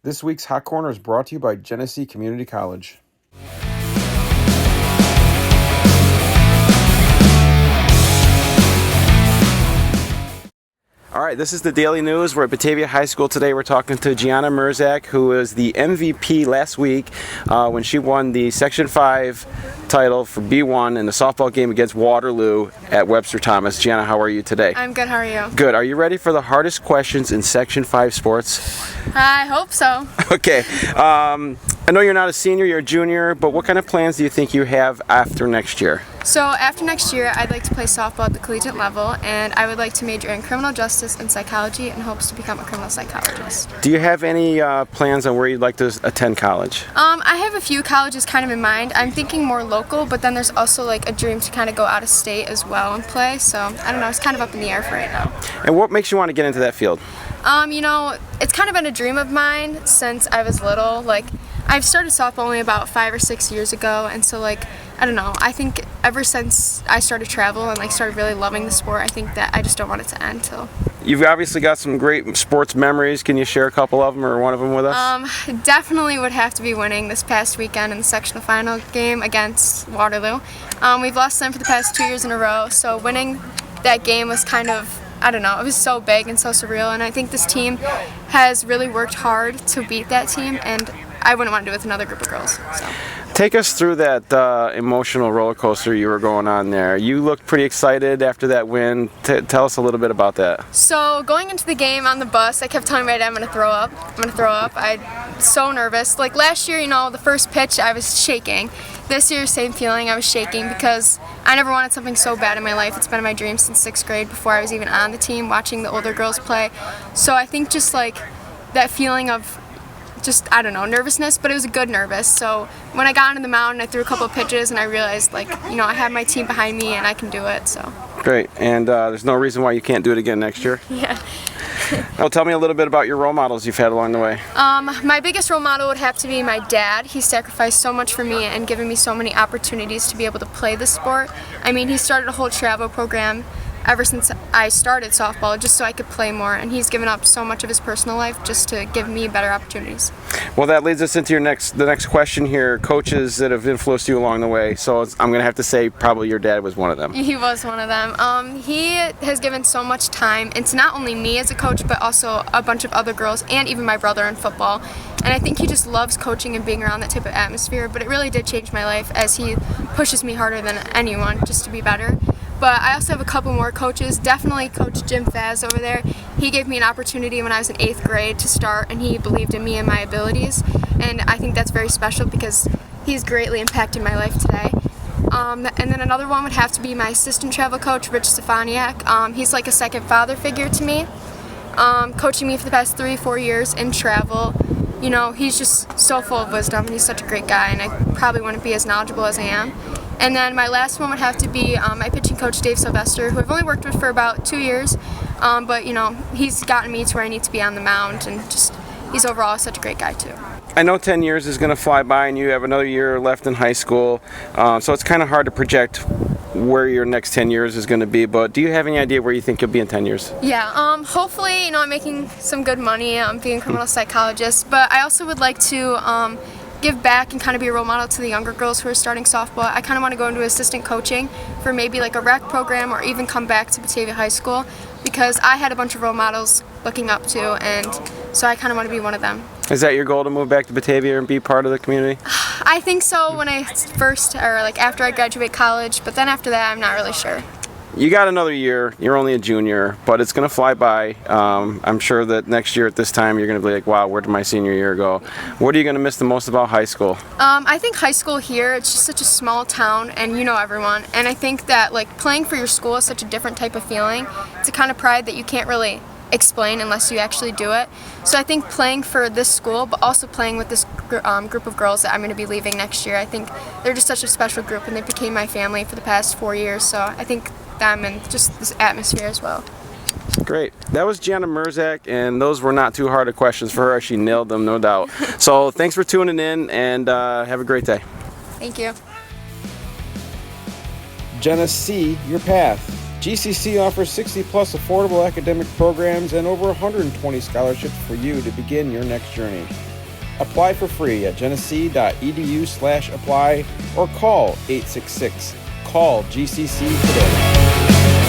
This week's Hot Corner is brought to you by Genesee Community College. All right, this is the Daily News. We're at Batavia High School today. We're talking to Giana Mruczek, who was the MVP last week when she won the Section 5 title for B1 in the softball game against Waterloo at Webster Thomas. Giana, how are you today? I'm good. How are you? Good. Are you ready for the hardest questions in Section 5 sports? I hope so. Okay. I know you're not a senior, you're a junior, but what kind of plans do you think you have after next year? So after next year, I'd like to play softball at the collegiate level, and I would like to major in criminal justice and psychology in hopes to become a criminal psychologist. Do you have any plans on where you'd like to attend college? I have a few colleges kind of in mind. I'm thinking more local, but then there's also like a dream to kind of go out of state as well and play. So I don't know, it's kind of up in the air for right now. And what makes you want to get into that field? It's kind of been a dream of mine since I was little. Like, I've started softball only about 5 or 6 years ago, and so I don't know, I think ever since I started travel and started really loving the sport, I think that I just don't want it to end till. You've obviously got some great sports memories. Can you share a couple of them or one of them with us? Definitely would have to be winning this past weekend in the sectional final game against Waterloo. We've lost them for the past 2 years in a row, so winning that game was kind of, I don't know, it was so big and so surreal, and I think this team has really worked hard to beat that team, and I wouldn't want to do it with another group of girls. So. Take us through that emotional roller coaster you were going on there. You looked pretty excited after that win. Tell us a little bit about that. So going into the game on the bus, I kept telling my dad I'm going to throw up. I'm so nervous. Like last year, the first pitch, I was shaking. This year, same feeling, I was shaking because I never wanted something so bad in my life. It's been my dream since 6th grade before I was even on the team, watching the older girls play. So I think just that feeling of I don't know, nervousness, but it was a good nervous. So when I got onto the mound and I threw a couple of pitches and I realized I have my team behind me and I can do it. So great. And there's no reason why you can't do it again next year? Yeah. Well, tell me a little bit about your role models you've had along the way. My biggest role model would have to be my dad. He sacrificed so much for me and given me so many opportunities to be able to play the sport. I mean, he started a whole travel program ever since I started softball just so I could play more, and he's given up so much of his personal life just to give me better opportunities. Well, that leads us into the next question here. Coaches that have influenced you along the way. So I'm going to have to say probably your dad was one of them. He was one of them. He has given so much time into not only me as a coach but also a bunch of other girls and even my brother in football. And I think he just loves coaching and being around that type of atmosphere, but it really did change my life as he pushes me harder than anyone just to be better. But I also have a couple more coaches. Definitely Coach Jim Faz over there. He gave me an opportunity when I was in 8th grade to start, and he believed in me and my abilities. And I think that's very special because he's greatly impacted my life today. And then another one would have to be my assistant travel coach, Rich Stefaniak. He's like a second father figure to me, coaching me for the past 3-4 years in travel. He's just so full of wisdom, and he's such a great guy, and I probably wouldn't be as knowledgeable as I am. And then my last one would have to be my pitching coach, Dave Sylvester, who I've only worked with for about 2 years. But, he's gotten me to where I need to be on the mound, and he's overall such a great guy, too. I know 10 years is going to fly by, and you have another year left in high school. So it's kind of hard to project where your next 10 years is going to be. But do you have any idea where you think you'll be in 10 years? Yeah, hopefully, I'm making some good money. I'm being a criminal psychologist. But I also would like to give back and kind of be a role model to the younger girls who are starting softball. I kind of want to go into assistant coaching for maybe a rec program or even come back to Batavia High School because I had a bunch of role models looking up to, and so I kind of want to be one of them. Is that your goal, to move back to Batavia and be part of the community? I think so when I first, or after I graduate college, but then after that I'm not really sure. You got another year. You're only a junior, but it's going to fly by. I'm sure that next year at this time you're going to be like, wow, where did my senior year go? What are you going to miss the most about high school? I think high school here, it's just such a small town, and you know everyone. And I think that playing for your school is such a different type of feeling. It's a kind of pride that you can't really explain unless you actually do it. So I think playing for this school, but also playing with this group of girls that I'm going to be leaving next year, I think they're just such a special group, and they became my family for the past 4 years. So I think them and just this atmosphere as well. Great. That was Giana Mruczek, and those were not too hard of questions for her. She nailed them, no doubt. So thanks for tuning in, and have a great day. Thank you. Genesee, your path. GCC offers 60-plus affordable academic programs and over 120 scholarships for you to begin your next journey. Apply for free at genesee.edu/apply or call 866-CALL-GCC today.